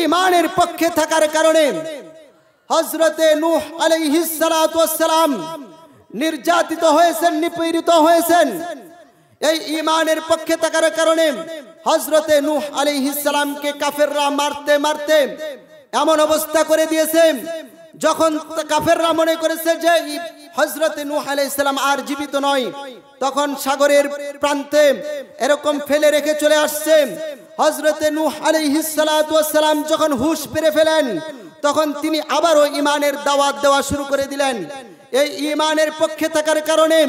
ঈমানের পক্ষে থাকার কারণে হযরতে নূহ আলাইহিস সালাতু ওয়াস সালাম নির্যাতিত হয়েছেন, নিপীড়িত হয়েছেন। এই ঈমানের পক্ষে থাকার কারণে হযরতে নূহ আলাইহিস সালামকে কাফেররা মারতে মারতে এমন অবস্থা করে দিয়েছে, যখন কাফেররা মনে করেছে যে হযরতে নূহ আলাইহিস সালাম আর জীবিত নয়, তখন সাগরের প্রান্তে এরকম ফেলে রেখে চলে আসছে। হযরতে নূহ আলাইহিস সালাতু ওয়াস সালাম যখন হুঁশ ফিরে ফেলেন, তখন তিনি আবারও ঈমানের দাওয়াত দেওয়া শুরু করে দিলেন। এই ঈমানের পক্ষে থাকার কারণে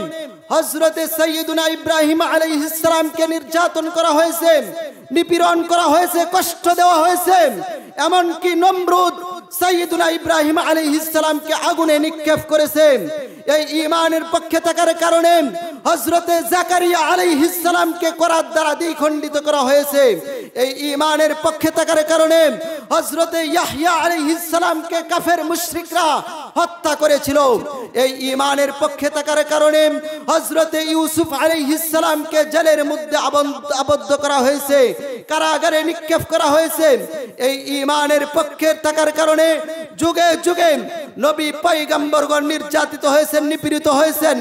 হযরতে সাইয়্যিদুনা ইব্রাহিম আলাইহিস সালামকে নির্যাতন করা হয়েছে, নিপীড়ন করা হয়েছে, কষ্ট দেওয়া হয়েছে। এমনকি নমরুদ সাইয়্যিদুনা ইব্রাহিম আলাইহিস সালামকে আগুনে নিক্ষেপ করেছে। এই ঈমানের পক্ষে থাকার কারণে হযরতে জাকারিয়া আলাইহিস সালামকে করাত দ্বারা দ্বিখণ্ডিত করা হয়েছে। এই ঈমানের পক্ষে থাকার কারণে হযরতে ইয়াহইয়া আলাইহিস সালামকে কাফের মুশরিকরা হত্যা করেছিল। এই ঈমানের পক্ষে থাকার কারণে হযরতে ইউসুফ আলাইহিস সালামকে জেলের মধ্যে আবদ্ধ করা হয়েছে, কারাগারে নিক্ষেপ করা হয়েছে। এই ঈমানের পক্ষে থাকার কারণে যুগে যুগে নবী পয়গম্বরগণ নির্যাতিত হয়েছেন, নিপীড়িত হয়েছেন।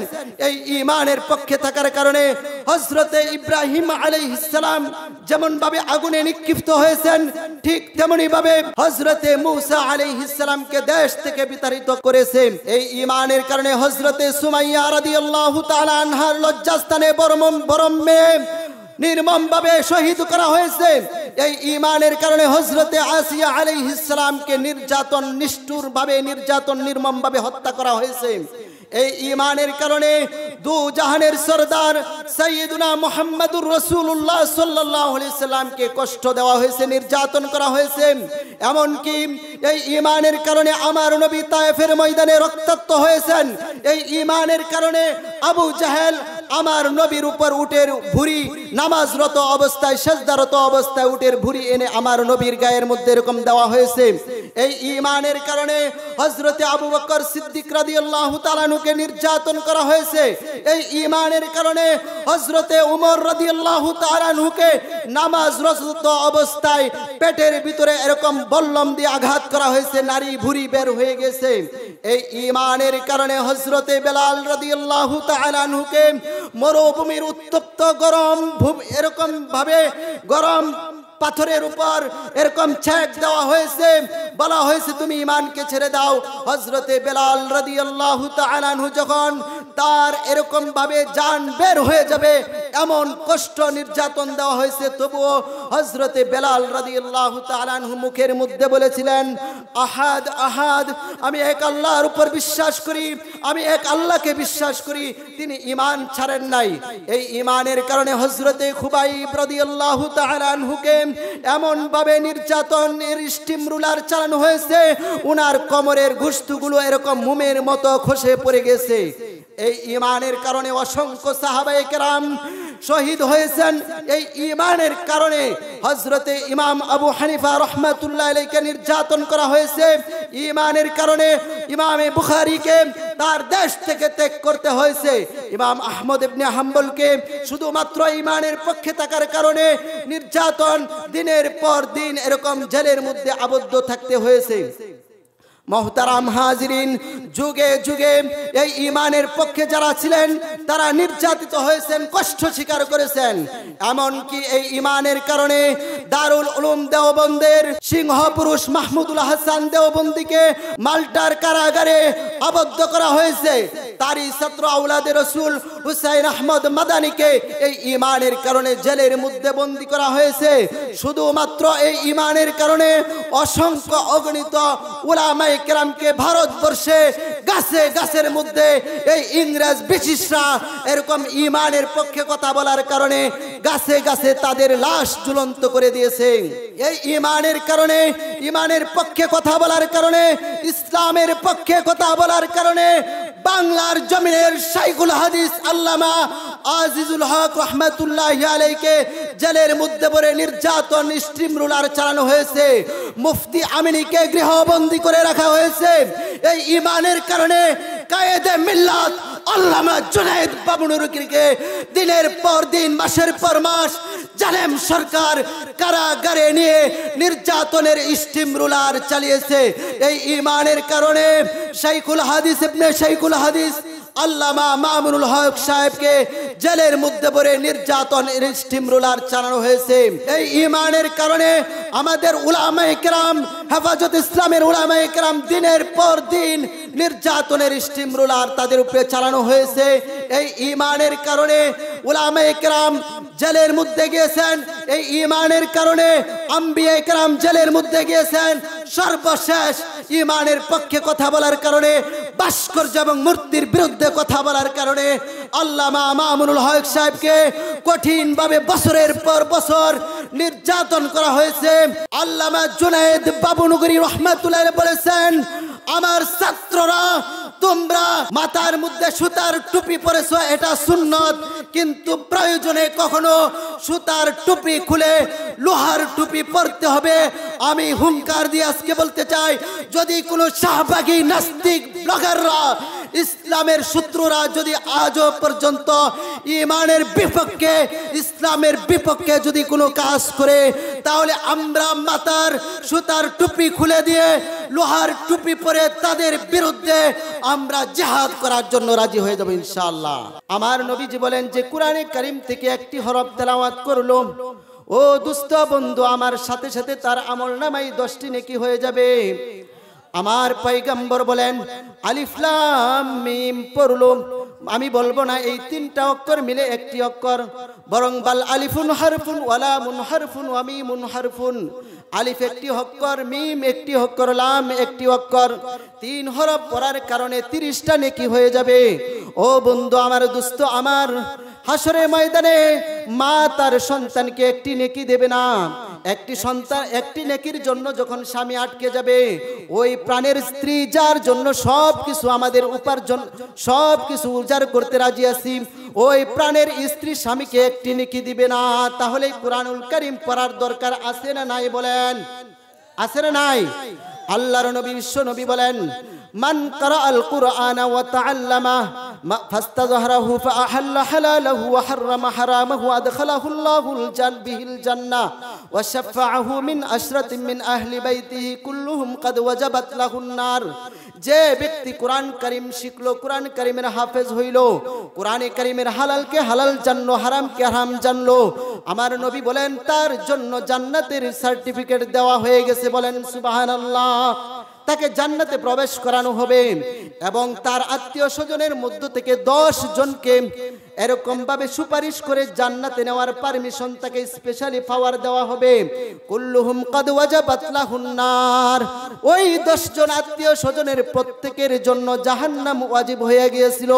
এই ঈমানের পক্ষে থাকার কারণে হযরতে ইব্রাহিম আলাইহিস সালাম যেমন ভাবে আগুনে নিক্ষিপ্ত হয়েছেন, ঠিক তেমনি ভাবে হযরতে মূসা আলাইহিস সালামকে দেশ থেকে বিতাড়িত করেছে। এই ঈমানের কারণে হযরতে সুমাইয়া রাদিয়াল্লাহু তাআলা আনহার লজ্জাস্থানে বরমে নির্মমভাবে শহীদ করা হয়েছে। এই ঈমানের কারণে হযরতে আসিয়া আলাইহিস সালামকে নির্যাতন, নিষ্ঠুরভাবে নির্যাতন, নির্মমভাবে হত্যা করা হয়েছে। এই ঈমানের কারণে দু জাহানের সরদার সাইয়্যিদুনা মুহাম্মদুর রাসূলুল্লাহ সাল্লাল্লাহু আলাইহি সাল্লামকে কষ্ট দেওয়া হয়েছে, নির্যাতন করা হয়েছে। এমনকি এই ঈমানের কারণে আমার নবী তায়েফের ময়দানে রক্তাক্ত হয়েছেন। এই ঈমানের কারণে আবু জাহেল আমার নবীর উপর উটের ভুঁড়ি, নামাজরত অবস্থায়, সেজদারত অবস্থায় উটের ভুঁড়ি এনে আমার নবীর গায়ের মধ্যে এরকম দেওয়া হয়েছে। এই ঈমানের কারণে হযরতে আবু বকর সিদ্দিক রাদিয়াল্লাহু তাআলা আনহুকে নির্যাতন করা হয়েছে। এই ঈমানের কারণে হযরতে উমর রাদিয়াল্লাহু তাআলা আনহুকে নামাজরত অবস্থায় পেটের ভিতরে এরকম বল্লম দিয়ে আঘাত করা হয়েছে, নারী ভুঁড়ি বের হয়ে গেছে। এই ঈমানের কারণে হযরতে বেলাল রাদিয়াল্লাহু তাআলা আনহুকে মরুভূমির উত্তপ্ত গরম এরকম ভাবে গরম পাথরের উপর এরকম ছেক দেওয়া হয়েছে, বলা হয়েছে তুমি ঈমানকে ছেড়ে দাও। হযরতে বেলাল রাদিয়াল্লাহু তাআলা আনহু যখন তার এরকম ভাবে জান বের হয়ে যাবে এমন কষ্ট নির্যাতন দেওয়া হয়েছে, তবুও হযরতে বেলাল রাদিয়াল্লাহু তাআলা আনহু মুখের মধ্যে বলেছিলেন আহাদ আহাদ, আমি এক আল্লাহর উপর বিশ্বাস করি, আমি এক আল্লাহকে বিশ্বাস করি। তিনি ঈমান ছাড়েন নাই। এই ঈমানের কারণে হযরতে খুবাইব রাদিয়াল্লাহু তাআলা আনহুকে এমন ভাবে নির্যাতনের স্টিম রুলার চালানো হয়েছে, উনার কোমরের গোশতগুলো এরকম মোমের মতো খসে পড়ে গেছে। এই ঈমানের কারণে অসংখ্য সাহাবায়ে কেরাম শহীদ হয়েছেন। এই ঈমানের কারণে হযরতে ইমাম আবু হানিফা রাহমাতুল্লাহ আলাইহিকে নির্যাতন করা হয়েছে। ঈমানের কারণে ইমামে বুখারীকে তার দেশ থেকে ত্যাগ করতে হয়েছে। ইমাম আহমদ ইবনে হাম্বলকে শুধুমাত্র ঈমানের পক্ষে থাকার কারণে নির্যাতন, দিনের পর দিন এরকম জেলের মধ্যে আবদ্ধ থাকতে হয়েছে। মোহতারাম হাজিরিন, যুগে যুগে এই ঈমানের পক্ষে যারা ছিলেন তারা নির্যাতিত হয়েছেন, কষ্ট স্বীকার করেছেন। এমনকি এই ঈমানের কারণে দারুল উলুম দেওবন্দের সিংহ পুরুষ মাহমুদুল হাসান দেওবন্দিকে মাল্টার কারাগারে আবদ্ধ করা হয়েছে। তারই ছাত্র আওলাদে রসুল হুসাইন আহমদ মাদানীকে এই ঈমানের কারণে জেলের মধ্যে বন্দী করা হয়েছে। শুধুমাত্র এই ঈমানের কারণে অসংখ্য অগণিত উলামায়ে কেরামকে ভারতবর্ষে গাছে গাছের মধ্যে এই ইংরেজ ব্রিটিশরা এরকম ঈমানের পক্ষে কথা বলার কারণে গাছে গাছে তাদের লাশ ঝুলন্ত করে দিয়েছে। এই ঈমানের কারণে, ঈমানের পক্ষে কথা বলার কারণে, ইসলামের পক্ষে কথা বলার কারণে বাংলার জমিনের শাইখুল হাদিস আল্লামা আজিজুল হক রহমাতুল্লাহি আলাইহিকে জেলের মধ্যে পড়ে নির্যাতন, স্টিম রুলার চালানো হয়েছে। মুফতি আমিনীকে গৃহবন্দী করে রাখা হয়েছে। এই ঈমানের কারণে কায়েদে মিল্লাত আল্লামা জুনায়েদ বাবুনুরকে দিনের পর দিন মাসের পর মাস জালেম সরকার কারাগারে নিয়ে নির্যাতনের স্টিম রুলার চালিয়েছে। এই ঈমানের কারণে শাইখুল হাদিস ইবনে শাইখুল হাদিস আল্লামা মামুনুল হক সাহেবকে জেলের মধ্যে ভরে নির্যাতনের স্টিম রুলার চালানো হয়েছে। এই ঈমানের কারণে আমাদের উলামায়ে কেরাম, হেফাজত ইসলামের উলামায়ে কেরাম দিনের পর দিন নির্যাতনের স্টিম রুলার তাদের উপরে চালানো হয়েছে। এই ঈমানের কারণে উলামায়ে কেরাম জেলের মধ্যে গিয়েছেন। এই ঈমানের কারণে আম্বিয়ায়ে কেরাম জেলের মধ্যে গিয়েছেন। সর্বশেষ ঈমানের পক্ষে কথা বলার কারণে, ভাস্কর্য এবং মূর্তির বিরুদ্ধে কথা বলার কারণে আল্লামা মামুনুল হক সাহেবকে কঠিনভাবে বছরের পর বছর নির্যাতন করা হয়েছে। আল্লামা জুনায়েদ বাবুনগরী রহমাতুল্লাহ বলেছেন, আমার ছাত্ররা তোমরা মাথার মধ্যে সুতার টুপি পরেছো, এটা সুন্নত, কিন্তু প্রয়োজনে কখনো সুতার টুপি খুলে লোহার টুপি পরতে হবে। আমি হুঙ্কার দিয়ে আজকে বলতে চাই, যদি কোনো শাহবাগী নাস্তিক ব্লগাররা, ইসলামের শত্রুরা যদি আজও পর্যন্ত ঈমানের বিপক্ষে, ইসলামের বিপক্ষে যদি কোনো কাজ করে, তাহলে আমরা মাথার সুতার টুপি খুলে দিয়ে লোহার টুপি পরে তাদের বিরুদ্ধে আমরা জিহাদ করার জন্য রাজি হয়ে যাব ইনশাআল্লাহ। আমার নবীজি বলেন যে কুরআনে কারীম থেকে একটি হরফ তেলাওয়াত করলো, ও দুস্থ বন্ধু, আমার সাথে সাথে তার আমলনামায় 10টি নেকি হয়ে যাবে। আমার পয়গম্বর বলেন আলিফ লাম মিম পড়লো, আমি বলবো না এই 3টা অক্ষর মিলে একটি অক্ষর, বরং বাল আলিফুন হারফুন ওয়া লামুন হারফুন ওয়া মিমুন হারফুন। আলিফ একটি অক্ষর, মিম একটি অক্ষর, লাম একটি অক্ষর, 3 হরফ পড়ার কারণে 30টা নেকি হয়ে যাবে। ও বন্ধু আমার, দুস্থ আমার, হাসরের ময়দানে মা তার সন্তানকে একটি নেকি দেবে না। একটি সন্তান একটি নেকির জন্য যখন স্বামী আটকে যাবে, ওই প্রাণের স্ত্রী যার জন্য সব কিছু আমাদের উপার্জন, সব কিছু উজাড় করতে রাজি আছি, ওই প্রাণের স্ত্রী স্বামীকে একটি নেকি দিবে না। তাহলে কুরআনুল কারীম পড়ার দরকার আছে না নাই বলেন? আছে না নাই? আল্লাহর নবী বিশ্ব নবী বলেন, মান ক্বারাআল কুরআনা ওয়া তাআল্লামা ফাস্তাযহারাহু ফাআহাল্লা হালালাহু ওয়া হাররামা হারামাহু আদখালাহুল্লাহুল বিহিল জান্নাহ ওয়া শাফাআহু মিন আশরাতিন মিন আহলি বাইতিহি কুল্লুহুম কাদ ওয়াজাবাত লাহুন নার। যে ব্যক্তি কোরআন কারীম শিখলো, কোরআন কারীমের হাফেজ হইল, কোরআনে কারীমের হালালকে হালাল জানলো, হারামকে হারাম জানলো, আমার নবী বলেন তার জন্য জান্নাতের সার্টিফিকেট দেওয়া হয়ে গেছে। বলেন সুবহানাল্লাহ। তাকে জান্নাতে প্রবেশ করানো হবে এবং তার আত্মীয় স্বজনের মধ্য থেকে 10 জনকে এরকম ভাবে সুপারিশ করে জান্নাতে নেওয়ার পারমিশন তাকে স্পেশালি পাওয়ার দেওয়া হবে। কুল্লুহুম কাদ ওয়াজাবাত লাহুন নার। ওই 10 জন আত্মীয় স্বজনের প্রত্যেকের জন্য জাহান্নাম ওয়াজিব হয়ে গিয়েছিল।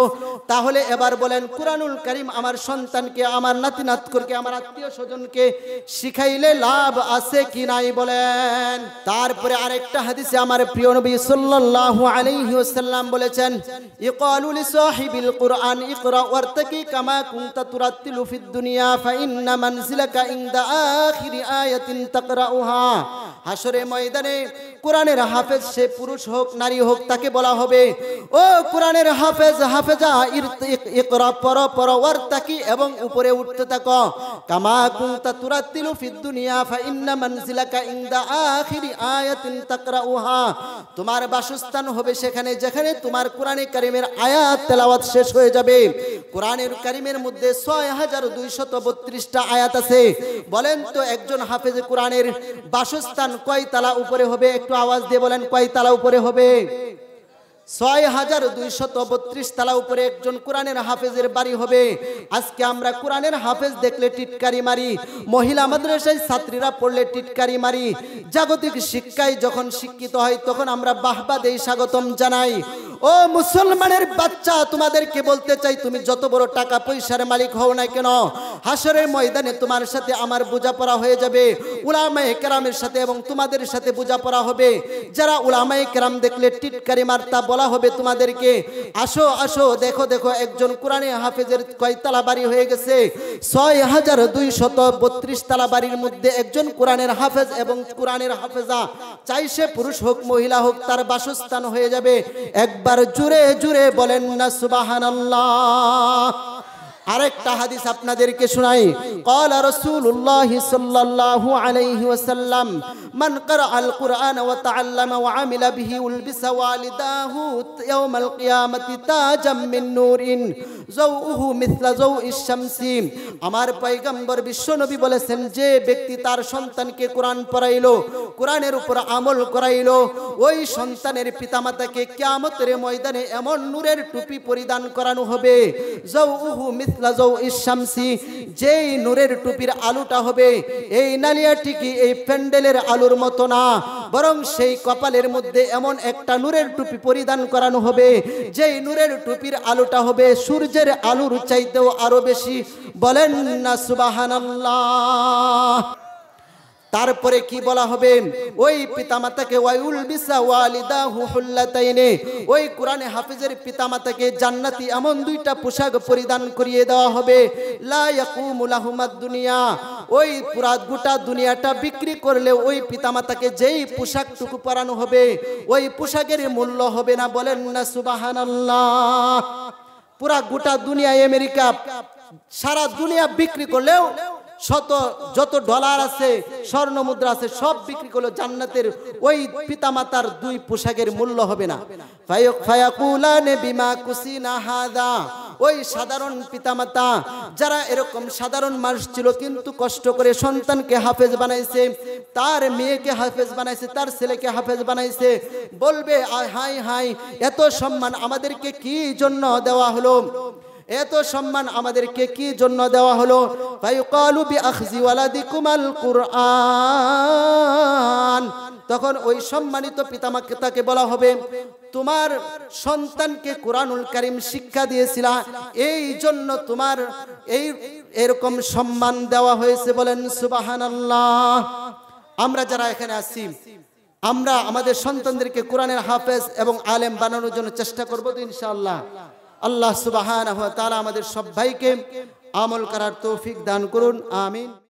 তাহলে এবার বলেন, কুরআনুল কারীম আমার সন্তানকে, আমার নাতি নাতকুরকে, আমার আত্মীয় স্বজনকে শিখাইলে লাভ আছে কি নাই বলেন? তারপরে আরেকটা হাদিসে আমার প্রিয় নবী সাল্লাল্লাহু আলাইহি ওয়াসাল্লাম বলেছেন, ইকালু লিসাহিবিল কুরআন ইকরা ওয়ারতাকি কামা কুনতা তুরাতিলু ফিদ দুনিয়া ফাইন্না মানজিলাকা ইনদা আখিরি আয়াতিন তাকরাউহা। হাসরে ময়দানে কোরআনের হাফেজ, সে পুরুষ হোক নারী হোক, তাকে বলা হবে, ও কোরআনের হাফেজ হাফেজা, ইকরা পড়ো পড়ো, ওয়ারতাকি এবং উপরে উঠতে থাকো, কামা কুনতা তুরাতিলু ফিদ দুনিয়া ফাইন্না মানজিলাকা ইনদা আখিরি আয়াতিন তাকরাউহা। তোমার বাসস্থান হবে সেখানে যেখানে তোমার কোরআনে কারীমের আয়াত তেলাওয়াত শেষ হয়ে যাবে। কোরআনের কারীমের মধ্যে 6232টা আয়াত আছে। বলেন তো একজন হাফেজে কোরআনের বাসস্থান কয় তালা উপরে হবে? একটু আওয়াজ দিয়ে বলেন, কয় তালা উপরে হবে? 6232 তালা উপরে একজন কোরআনের হাফেজের বাড়ি হবে। আজকে আমরা কোরআনের হাফেজ দেখলে টিটকারি মারি, মহিলা মাদ্রাসায় ছাত্রীরা পড়লে টিটকারি মারি, জাগতিক শিক্ষায় যখন শিক্ষিত হয় তখন আমরা বাহবা দেই, স্বাগতম জানাই। ও মুসলমানের বাচ্চা, তোমাদেরকে বলতে চাই, তুমি যত বড় টাকা পয়সার মালিক হও না কেন, হাসরের ময়দানে তোমার সাথে আমার বোঝাপড়া হয়ে যাবে উলামায়ে কেরামের সাথে, এবং তোমাদের সাথে বোঝাপড়া হবে। যারা উলামায়ে কেরাম দেখলে টিটকারি মারতা, বলা হবে তোমাদেরকে, আসো আসো, দেখো দেখো একজন কোরআনে হাফেজের কয় তালা বাড়ি হয়ে গেছে? 6232 তালা বাড়ির মধ্যে একজন কোরআনের হাফেজ এবং কোরআনের হাফেজা, চাই সে পুরুষ হোক মহিলা হোক, তার বাসস্থান হয়ে যাবে। একবার একবার জুড়ে জুড়ে বলেন না সুবহানাল্লাহ। আরেকটা হাদিস আপনাদেরকে শোনাই। ক্বালা রাসূলুল্লাহ সাল্লাল্লাহু আলাইহি ওয়াসাল্লাম মান ক্বারাআল কুরআন ওয়া তাআল্লামা ওয়া আমিলা বিহি উলবিসা ওয়ালিদাহু ইয়াওমাল কিয়ামাতি তাজাম মিন নূরিন যাওউহু মিছলা যাওইশ শামসি। আমার পয়গম্বর বিশ্বনবী বলেছেন, যে ব্যক্তি তার সন্তানকে কোরআন পড়াইলো, কোরআনের উপর আমল করাইলো, ওই সন্তানের পিতামাতাকে কিয়ামতের ময়দানে এমন নূরের টুপি পরিধান করানো হবে, যাওউহু যেই নূরের টুপির আলোটা হবে এই নালিয়াটি কি এই প্যান্ডেলের আলোর মতো না, বরং সেই কপালের মধ্যে এমন একটা নূরের টুপি পরিধান করানো হবে যেই নূরের টুপির আলোটা হবে সূর্যের আলোর চাইতেও আরো বেশি। বলেন না সুবহানাল্লাহ। তারপরে কি বলা হবে? ওই পিতামাতাকে ওয়াইউলবিসা ওয়ালিদাহু হুল্লাতাইনে, ওই কোরআনে হাফেজের পিতামাতাকে জান্নাতি এমন দুইটা পোশাক পরিধান করিয়ে দেওয়া হবে, লা ইয়াকুমু লাহুমাদ দুনিয়া, ওই পুরা গোটা দুনিয়াটা বিক্রি করলে ওই পিতামাতাকে যেই পোশাকটুকু পরানো হবে ওই পোশাকের মূল্য হবে না। বলেন না সুবহানাল্লাহ। পুরা গোটা দুনিয়া, আমেরিকা, সারা দুনিয়া বিক্রি করলেও যত ডলার আছে, স্বর্ণ মুদ্রা আছে, সব বিক্রি করলো, জান্নাতের ওই পিতামাতার দুই পোশাকের মূল্য হবে না। ফায়াকুলানে বিমা কুসিনা হাদা, ওই সাধারণ পিতামাতা যারা এরকম সাধারণ মানুষ ছিল কিন্তু কষ্ট করে সন্তানকে হাফেজ বানাইছে, তার মেয়েকে হাফেজ বানাইছে, তার ছেলেকে হাফেজ বানাইছে, বলবে হাই হাই এত সম্মান আমাদেরকে কি জন্য দেওয়া হলো, এত সম্মান আমাদেরকে কি জন্য দেওয়া হলো? ফায়ুকালু বিআখজি ওয়ালাদিকুমাল কুরআন, তখন ওই সম্মানিত পিতামাতাকে বলা হবে, তোমার সন্তানকে কোরআনুল কারীম শিক্ষা দিয়েছিলা, এই জন্য তোমার এরকম সম্মান দেওয়া হয়েছে। বলেন সুবহানাল্লাহ। আমরা যারা এখানে আছি, আমরা আমাদের সন্তানদেরকে কোরআনের হাফেজ এবং আলেম বানানোর জন্য চেষ্টা করব তো ইনশাআল্লাহ। আল্লাহ সুবহানাহু ওয়া তাআলা আমাদের সবাইকে আমল করার তৌফিক দান করুন, আমিন।